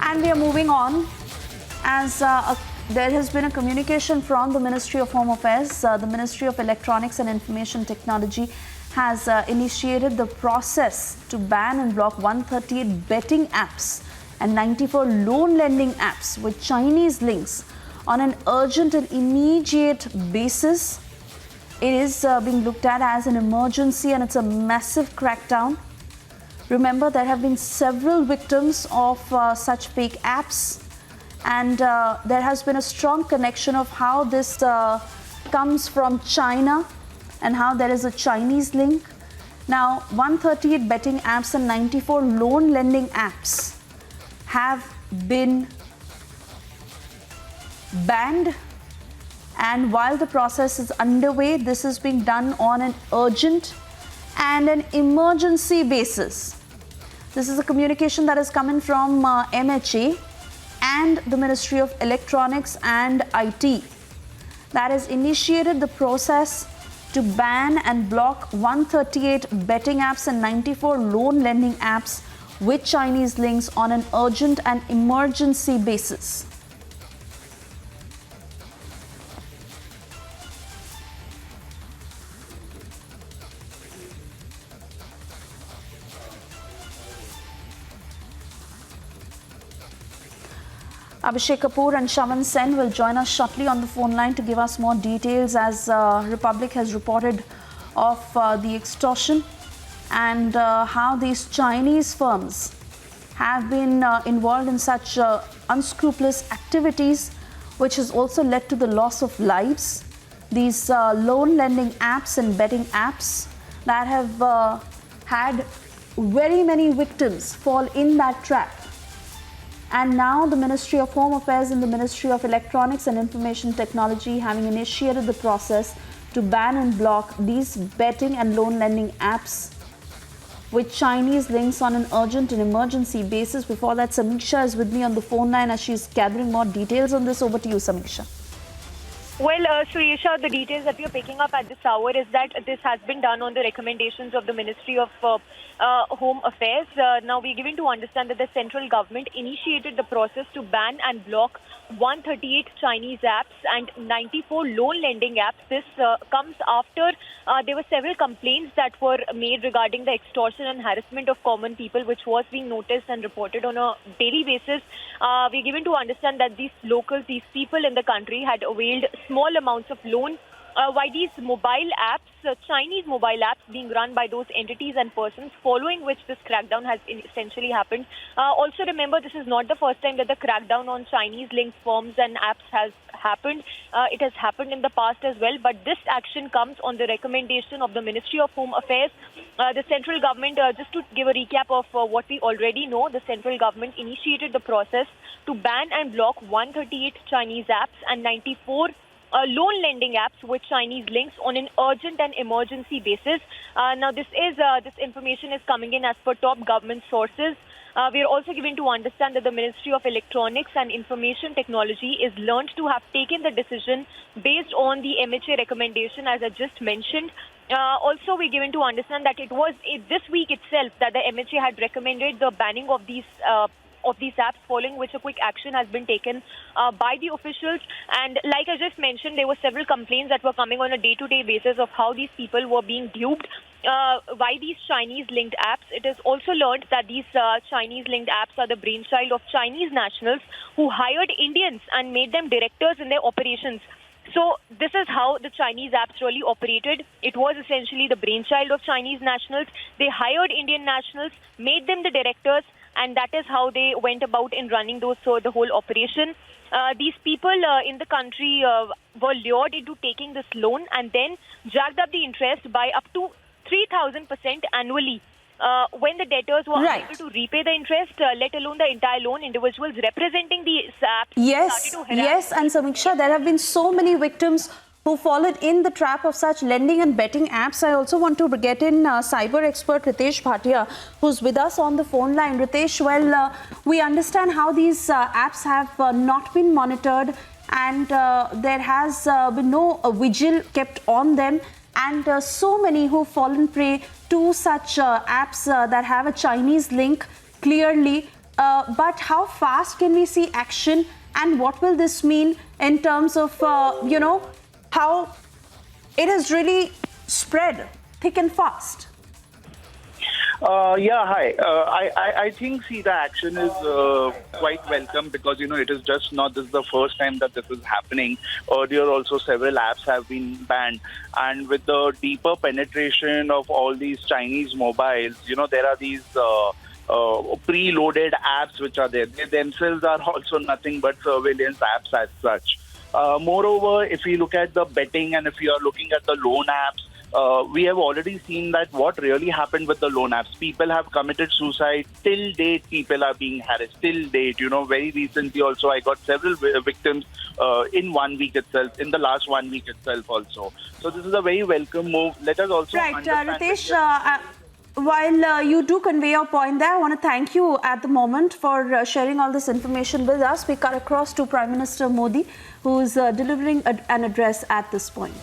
And we are moving on as there has been a communication from the Ministry of Home Affairs. The Ministry of Electronics and Information Technology has initiated the process to ban and block 138 betting apps and 94 loan lending apps with Chinese links on an urgent and immediate basis. It is being looked at as an emergency and it's a massive crackdown. Remember, there have been several victims of such fake apps, and there has been a strong connection of how this comes from China and how there is a Chinese link. Now, 138 betting apps and 94 loan lending apps have been banned, and while the process is underway, this is being done on an urgent and an emergency basis. This is a communication that is coming from MHA and the Ministry of Electronics and IT that has initiated the process to ban and block 138 betting apps and 94 loan lending apps with Chinese links on an urgent and emergency basis. Abhishek Kapoor and Shaman Sen will join us shortly on the phone line to give us more details as Republic has reported of the extortion and how these Chinese firms have been involved in such unscrupulous activities, which has also led to the loss of lives. These loan lending apps and betting apps that have had very many victims fall in that trap. And now the Ministry of Home Affairs and the Ministry of Electronics and Information Technology having initiated the process to ban and block these betting and loan lending apps with Chinese links on an urgent and emergency basis. Before that, Samiksha is with me on the phone line as she's gathering more details on this. Over to you, Samiksha. Well, Suresha, the details that we are picking up at this hour is that this has been done on the recommendations of the Ministry of Home Affairs. Now, we're given to understand that the central government initiated the process to ban and block 138 Chinese apps and 94 loan lending apps. This comes after there were several complaints that were made regarding the extortion and harassment of common people, which was being noticed and reported on a daily basis. We're given to understand that these locals, these people in the country had availed small amounts of loan why these mobile apps, Chinese mobile apps being run by those entities and persons, following which this crackdown has essentially happened. Also remember, this is not the first time that the crackdown on Chinese-linked firms and apps has happened. It has happened in the past as well, but this action comes on the recommendation of the Ministry of Home Affairs. The central government, just to give a recap of what we already know, the central government initiated the process to ban and block 138 Chinese apps and 94 loan lending apps with Chinese links on an urgent and emergency basis. Now, this information is coming in as per top government sources. We are also given to understand that the Ministry of Electronics and Information Technology is learned to have taken the decision based on the MHA recommendation, as I just mentioned. Also, we're given to understand that it was this week itself that the MHA had recommended the banning of these apps, following which a quick action has been taken by the officials. And like I just mentioned, there were several complaints that were coming on a day-to-day basis of how these people were being duped by these Chinese-linked apps. It is also learned that these Chinese-linked apps are the brainchild of Chinese nationals who hired Indians and made them directors in their operations. So this is how the Chinese apps really operated. It was essentially the brainchild of Chinese nationals. They hired Indian nationals, made them the directors, and that is how they went about in running the whole operation. These people in the country were lured into taking this loan and then jacked up the interest by up to 3,000% annually. When the debtors were unable to repay the interest, let alone the entire loan, individuals representing these apps started to harass. Yes, and Samiksha, there have been so many victims who followed in the trap of such lending and betting apps. I also want to get in cyber expert Ritesh Bhatia, who's with us on the phone line. Ritesh, well, we understand how these apps have not been monitored, and there has been no vigil kept on them. And so many who've fallen prey to such apps that have a Chinese link clearly. but how fast can we see action, and what will this mean in terms of, how it has really spread thick and fast? Yeah, hi. I think, see, the action is quite welcome because, it is just not this is the first time that this is happening. Earlier also several apps have been banned. And with the deeper penetration of all these Chinese mobiles, there are these preloaded apps which are there. They themselves are also nothing but surveillance apps as such. Moreover, if you look at the betting and if you are looking at the loan apps, we have already seen that what really happened with the loan apps. People have committed suicide. Till date, people are being harassed. Till date, very recently also, I got several victims in 1 week itself, in the last 1 week itself also. So this is a very welcome move. Let us also understand... Ritesh, while you do convey your point there, I want to thank you at the moment for sharing all this information with us. We cut across to Prime Minister Modi, who is delivering an address at this point.